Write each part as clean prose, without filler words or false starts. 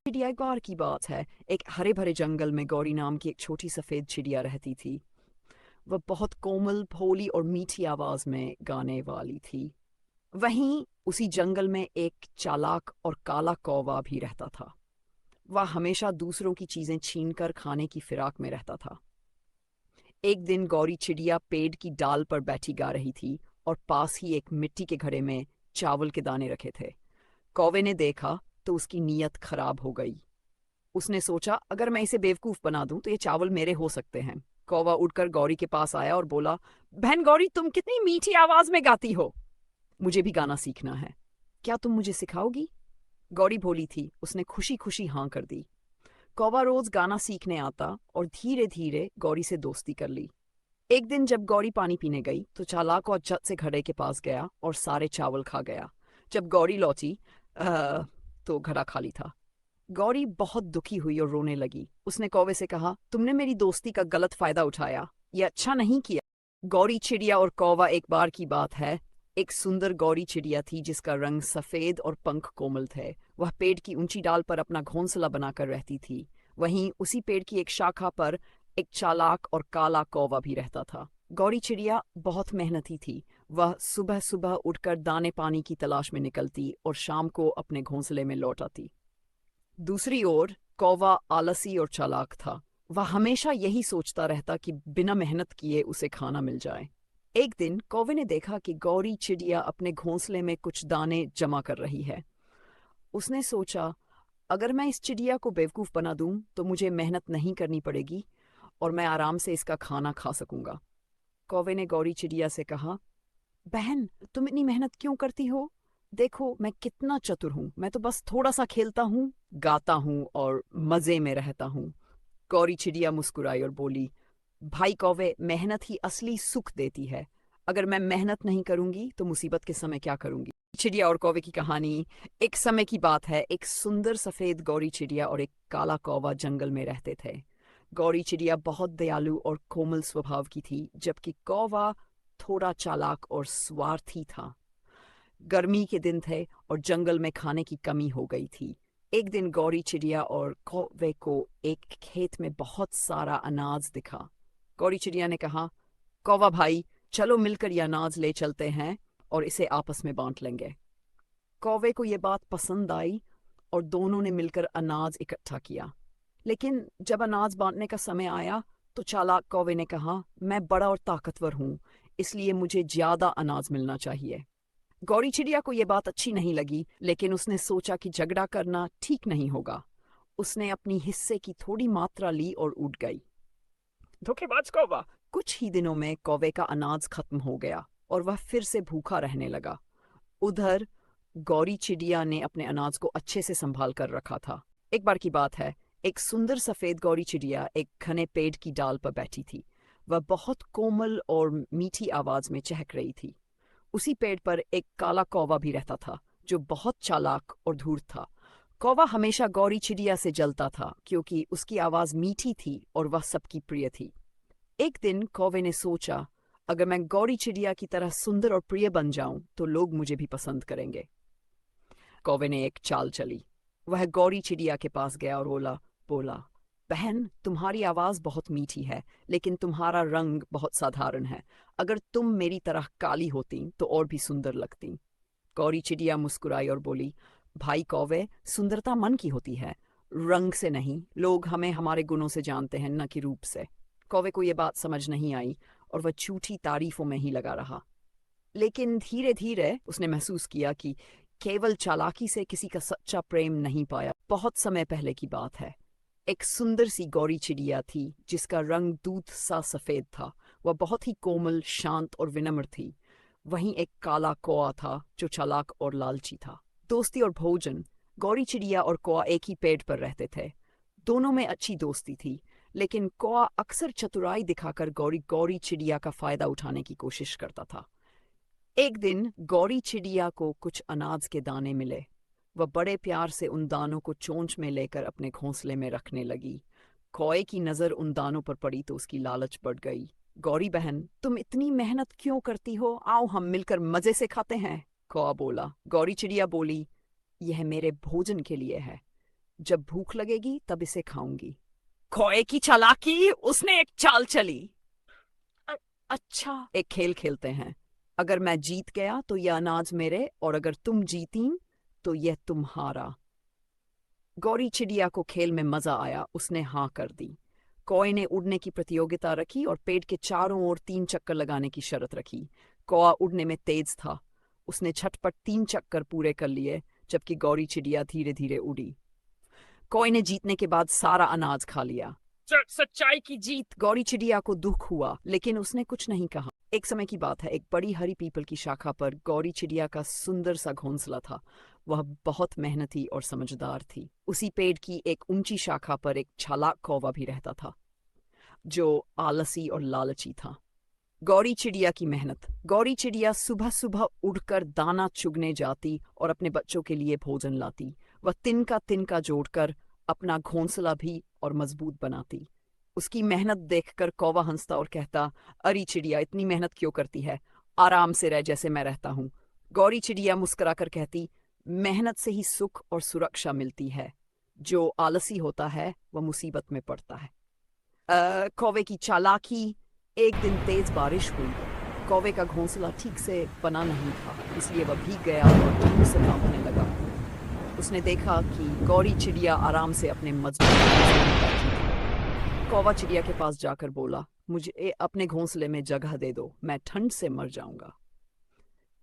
चिड़िया एक बार की बात है। एक हरे भरे जंगल में गौरी नाम की एक छोटी सफेद चिड़िया रहती थी। वह बहुत कोमल, भोली और मीठी आवाज में गाने वाली थी। वहीं उसी जंगल में एक चालाक और काला कौवा भी रहता था। वह हमेशा दूसरों की चीजें छीनकर खाने की फिराक में रहता था। एक दिन गौरी चिड़िया पेड़ की डाल पर बैठी गा रही थी और पास ही एक मिट्टी के घड़े में चावल के दाने रखे थे। कौवे ने देखा तो उसकी नीयत खराब हो गई। उसने सोचा, अगर मैं इसे बेवकूफ बना दूं तो ये चावल मेरे हो सकते हैं। कौवा उठकर गौरी के पास आया और बोला, बहन गौरी, तुम कितनी मीठी आवाज में गाती हो। मुझे भी गाना सीखना है। क्या तुम मुझे सिखाओगी? गौरी भोली थी, उसने खुशी खुशी हाँ कर दी। कौवा रोज गाना सीखने आता और धीरे धीरे गौरी से दोस्ती कर ली। एक दिन जब गौरी पानी पीने गई तो चालाक और झट से घड़े के पास गया और सारे चावल खा गया। जब गौरी लौटी तो घड़ा खाली था। गौरी बहुत दुखी हुई और रोने लगी। उसने कौवे से कहा, तुमने मेरी दोस्ती का गलत फायदा उठाया। ये अच्छा नहीं किया। गौरी चिड़िया और कौवा एक बार की बात है। एक सुंदर गौरी चिड़िया थी जिसका रंग सफेद और पंख कोमल थे। वह पेड़ की ऊंची डाल पर अपना घोंसला बनाकर रहती थी। वहीं उसी पेड़ की एक शाखा पर एक चालाक और काला कौवा भी रहता था। गौरी चिड़िया बहुत मेहनती थी। वह सुबह सुबह उठकर दाने पानी की तलाश में निकलती और शाम को अपने घोंसले में लौट आती। दूसरी ओर कौवा आलसी और चालाक था। वह हमेशा यही सोचता रहता कि बिना मेहनत किए उसे खाना मिल जाए। एक दिन कौवे ने देखा कि गौरी चिड़िया अपने घोंसले में कुछ दाने जमा कर रही है। उसने सोचा, अगर मैं इस चिड़िया को बेवकूफ बना दूं तो मुझे मेहनत नहीं करनी पड़ेगी और मैं आराम से इसका खाना खा सकूंगा। कौवे ने गौरी चिड़िया से कहा, बहन, तुम इतनी मेहनत क्यों करती हो? देखो मैं कितना चतुर हूँ। मैं तो बस थोड़ा सा खेलता हूँ, गाता हूँ और मजे में रहता हूँ। गौरी चिड़िया मुस्कुराई और बोली, भाई कौवे, मेहनत ही असली सुख देती है। अगर मैं मेहनत नहीं करूंगी तो मुसीबत के समय क्या करूंगी? चिड़िया और कौवे की कहानी। एक समय की बात है। एक सुंदर सफेद गौरी चिड़िया और एक काला कौवा जंगल में रहते थे। गौरी चिड़िया बहुत दयालु और कोमल स्वभाव की थी, जबकि कौवा थोड़ा चालाक और स्वार्थी था। गर्मी के दिन थे और जंगल में खाने की कमी हो गई थी। एक दिन गौरी चिड़िया और कौवे को एक खेत में बहुत सारा अनाज दिखा। गौरी चिड़िया ने कहा, कौवा भाई, चलो मिलकर यह अनाज ले चलते हैं और इसे आपस में बांट लेंगे। कौवे को यह बात पसंद आई और दोनों ने मिलकर अनाज इकट्ठा किया। लेकिन जब अनाज बांटने का समय आया तो चालाक कौवे ने कहा, मैं बड़ा और ताकतवर हूँ, इसलिए मुझे ज्यादा अनाज मिलना चाहिए। गौरी चिड़िया को यह बात अच्छी नहीं लगी, लेकिन उसने सोचा कि झगड़ा करना ठीक नहीं होगा। उसने अपनी हिस्से की थोड़ी मात्रा ली और उड़ गई। धोखेबाज कौवा। कुछ ही दिनों में कौवे का अनाज खत्म हो गया और वह फिर से भूखा रहने लगा। उधर गौरी चिड़िया ने अपने अनाज को अच्छे से संभाल कर रखा था। एक बार की बात है। एक सुंदर सफेद गौरी चिड़िया एक घने पेड़ की डाल पर बैठी थी। वह बहुत कोमल और मीठी आवाज में चहक रही थी। उसी पेड़ पर एक काला कौवा भी रहता था, जो बहुत चालाक और धूर्त था। कौवा हमेशा गौरी चिड़िया से जलता था क्योंकि उसकी आवाज मीठी थी और वह सबकी प्रिय थी। एक दिन कौवे ने सोचा, अगर मैं गौरी चिड़िया की तरह सुंदर और प्रिय बन जाऊं तो लोग मुझे भी पसंद करेंगे। कौवे ने एक चाल चली। वह गौरी चिड़िया के पास गया और बोला, बहन, तुम्हारी आवाज बहुत मीठी है, लेकिन तुम्हारा रंग बहुत साधारण है। अगर तुम मेरी तरह काली होती तो और भी सुंदर लगती। गौरी चिड़िया मुस्कुराई और बोली, भाई कौवे, सुंदरता मन की होती है, रंग से नहीं। लोग हमें हमारे गुणों से जानते हैं, न कि रूप से। कौवे को यह बात समझ नहीं आई और वह झूठी तारीफों में ही लगा रहा। लेकिन धीरे धीरे उसने महसूस किया कि केवल चालाकी से किसी का सच्चा प्रेम नहीं पाया। बहुत समय पहले की बात है। एक सुंदर सी गौरी चिड़िया थी जिसका रंग दूध सा सफेद था। वह बहुत ही कोमल, शांत और विनम्र थी। वहीं एक काला कौआ था जो चालाक और लालची था। दोस्ती और भोजन। गौरी चिड़िया और कौआ एक ही पेड़ पर रहते थे। दोनों में अच्छी दोस्ती थी, लेकिन कौआ अक्सर चतुराई दिखाकर गौरी चिड़िया का फायदा उठाने की कोशिश करता था। एक दिन गौरी चिड़िया को कुछ अनाज के दाने मिले। वह बड़े प्यार से उन दानों को चोंच में लेकर अपने घोंसले में रखने लगी। कौए की नजर उन दानों पर पड़ी तो उसकी लालच बढ़ गई। गौरी बहन, तुम इतनी मेहनत क्यों करती हो? आओ हम मिलकर मजे से खाते हैं। कौआ बोला। गौरी चिड़िया बोली, यह मेरे भोजन के लिए है। जब भूख लगेगी तब इसे खाऊंगी। कौए की चालाकी, उसने एक चाल चली। अच्छा, एक खेल खेलते हैं। अगर मैं जीत गया तो यह अनाज मेरे, और अगर तुम जीती तो यह तुम्हारा। गौरी चिड़िया को खेल में मजा आया, उसने हाँ कर दी। कौए ने उड़ने की प्रतियोगिता रखी और पेड़ के चारों ओर 3 चक्कर लगाने की शर्त रखी। कौआ उड़ने में तेज था, उसने झटपट 3 चक्कर पूरे कर लिए, जबकि गौरी चिड़िया धीरे धीरे उड़ी। कौए ने जीतने के बाद सारा अनाज खा लिया। सच्चाई की जीत। गौरी चिड़िया को दुख हुआ, लेकिन उसने कुछ नहीं कहा। एक समय की बात है, एक बड़ी हरी पीपल की शाखा पर गौरी चिड़िया का सुंदर सा घोंसला था। वह बहुत मेहनती और समझदार थी। उसी पेड़ की एक ऊंची शाखा पर एक चालाक कौवा भी रहता था, जो आलसी और लालची था। गौरी चिड़िया की मेहनत। गौरी चिड़िया सुबह सुबह उड़कर दाना चुगने जाती और अपने बच्चों के लिए भोजन लाती। वह तिनका तिनका जोड़कर अपना घोंसला भी और मजबूत बनाती। उसकी मेहनत देखकर कौवा हंसता और कहता, अरे चिड़िया, इतनी मेहनत क्यों करती है? आराम से रह जैसे मैं रहता हूँ। गौरी चिड़िया मुस्कुराकर कहती, मेहनत से ही सुख और सुरक्षा मिलती है। जो आलसी होता है वह मुसीबत में पड़ता है। कौवे की चालाकी। एक दिन तेज बारिश हुई। कौवे का घोंसला ठीक से बना नहीं था, इसलिए वह भीग गया और ठंड से कांपने लगा। उसने देखा कि गौरी चिड़िया आराम से अपने मजबूत घोंसले में बैठी थी। कौवा चिड़िया के पास जाकर बोला, मुझे अपने घोंसले में जगह दे दो, मैं ठंड से मर जाऊंगा।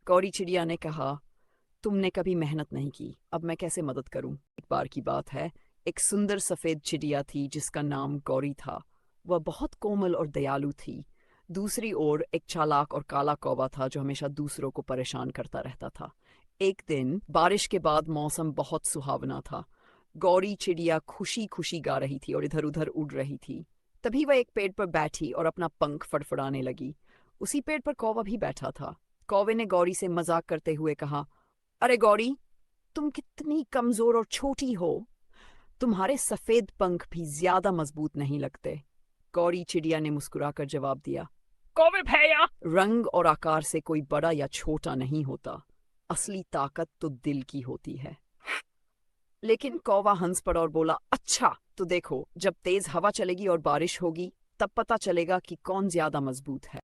गौरी चिड़िया ने कहा, तुमने कभी मेहनत नहीं की, अब मैं कैसे मदद करूं? एक बार की बात है, एक सुंदर सफेद चिड़िया थी जिसका नाम गौरी था। वह बहुत कोमल और दयालु थी। दूसरी ओर एक चालाक और काला कौवा था जो हमेशा दूसरों को परेशान करता रहता था। एक दिन बारिश के बाद मौसम बहुत सुहावना था। गौरी चिड़िया खुशी खुशी गा रही थी और इधर उधर उड़ रही थी। तभी वह एक पेड़ पर बैठी और अपना पंख फड़फड़ाने लगी। उसी पेड़ पर कौवा भी बैठा था। कौवे ने गौरी से मजाक करते हुए कहा, अरे गौरी, तुम कितनी कमजोर और छोटी हो, तुम्हारे सफेद पंख भी ज्यादा मजबूत नहीं लगते। गौरी चिड़िया ने मुस्कुराकर जवाब दिया, कौवे भैया, रंग और आकार से कोई बड़ा या छोटा नहीं होता, असली ताकत तो दिल की होती है। लेकिन कौवा हंस पड़ा और बोला, अच्छा तो देखो, जब तेज हवा चलेगी और बारिश होगी तब पता चलेगा कि कौन ज्यादा मजबूत है।